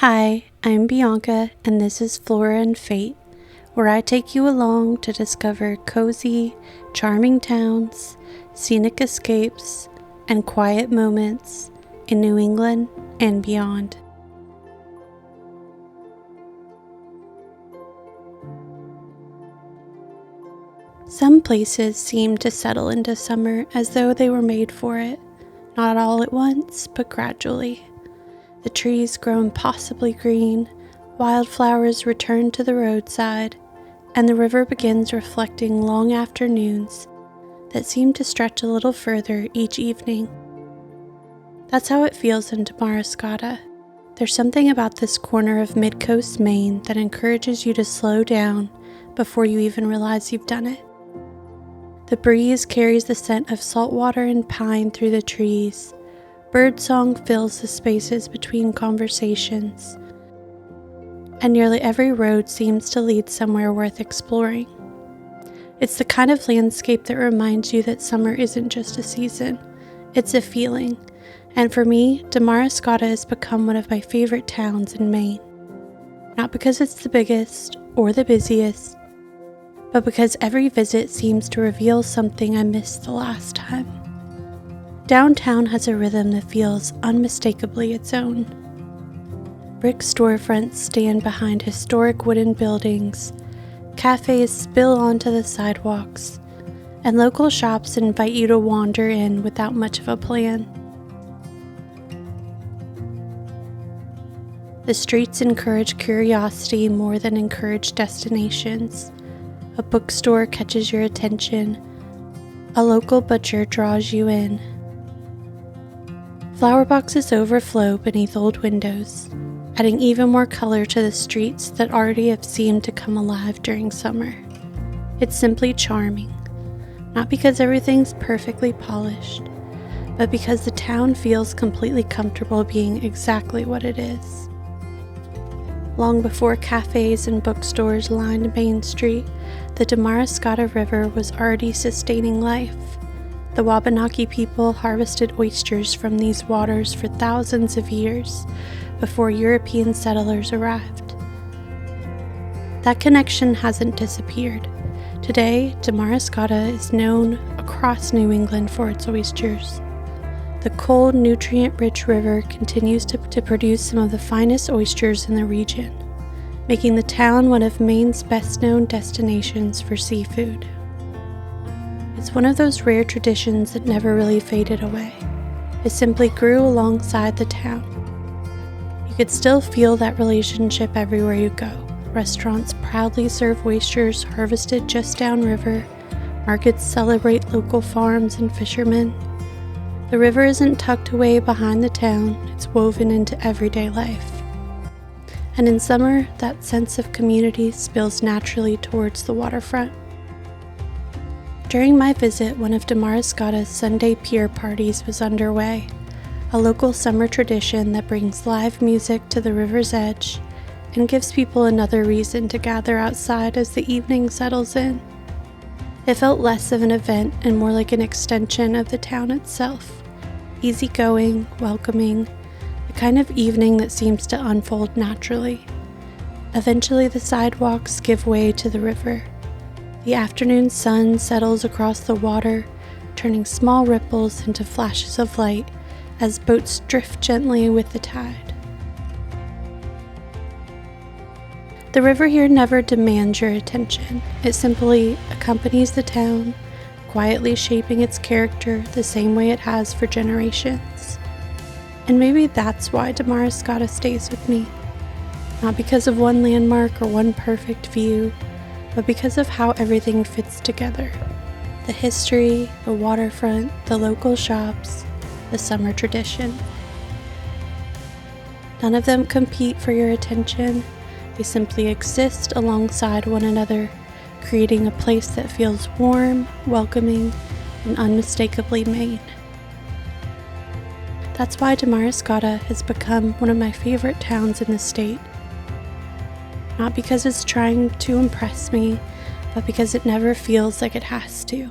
Hi, I'm Bianca, and this is Flora and Fate, where I take you along to discover cozy, charming towns, scenic escapes, and quiet moments in New England and beyond. Some places seem to settle into summer as though they were made for it, not all at once, but gradually. The trees grow impossibly green, wildflowers return to the roadside, and the river begins reflecting long afternoons that seem to stretch a little further each evening. That's how it feels in Damariscotta. There's something about this corner of mid-coast Maine that encourages you to slow down before you even realize you've done it. The breeze carries the scent of salt water and pine through the trees. Birdsong fills the spaces between conversations, and nearly every road seems to lead somewhere worth exploring. It's the kind of landscape that reminds you that summer isn't just a season, it's a feeling, and for me, Damariscotta has become one of my favorite towns in Maine. Not because it's the biggest or the busiest, but because every visit seems to reveal something I missed the last time. Downtown has a rhythm that feels unmistakably its own. Brick storefronts stand behind historic wooden buildings, cafes spill onto the sidewalks, and local shops invite you to wander in without much of a plan. The streets encourage curiosity more than encourage destinations. A bookstore catches your attention. A local butcher draws you in. Flower boxes overflow beneath old windows, adding even more color to the streets that already have seemed to come alive during summer. It's simply charming, not because everything's perfectly polished, but because the town feels completely comfortable being exactly what it is. Long before cafes and bookstores lined Main Street, the Damariscotta River was already sustaining life. The Wabanaki people harvested oysters from these waters for thousands of years before European settlers arrived. That connection hasn't disappeared. Today, Damariscotta is known across New England for its oysters. The cold, nutrient-rich river continues to produce some of the finest oysters in the region, making the town one of Maine's best-known destinations for seafood. It's one of those rare traditions that never really faded away. It simply grew alongside the town. You could still feel that relationship everywhere you go. Restaurants proudly serve oysters harvested just downriver. Markets celebrate local farms and fishermen. The river isn't tucked away behind the town, it's woven into everyday life. And in summer, that sense of community spills naturally towards the waterfront. During my visit, one of Damariscotta's Sunday Pier Parties was underway, a local summer tradition that brings live music to the river's edge and gives people another reason to gather outside as the evening settles in. It felt less of an event and more like an extension of the town itself, easygoing, welcoming, the kind of evening that seems to unfold naturally. Eventually, the sidewalks give way to the river. The afternoon sun settles across the water, turning small ripples into flashes of light as boats drift gently with the tide. The river here never demands your attention. It simply accompanies the town, quietly shaping its character the same way it has for generations. And maybe that's why Damariscotta stays with me. Not because of one landmark or one perfect view, but because of how everything fits together. The history, the waterfront, the local shops, the summer tradition. None of them compete for your attention. They simply exist alongside one another, creating a place that feels warm, welcoming, and unmistakably Maine. That's why Damariscotta has become one of my favorite towns in the state. Not because it's trying to impress me, but because it never feels like it has to.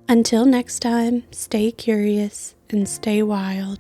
Until next time, stay curious and stay wild.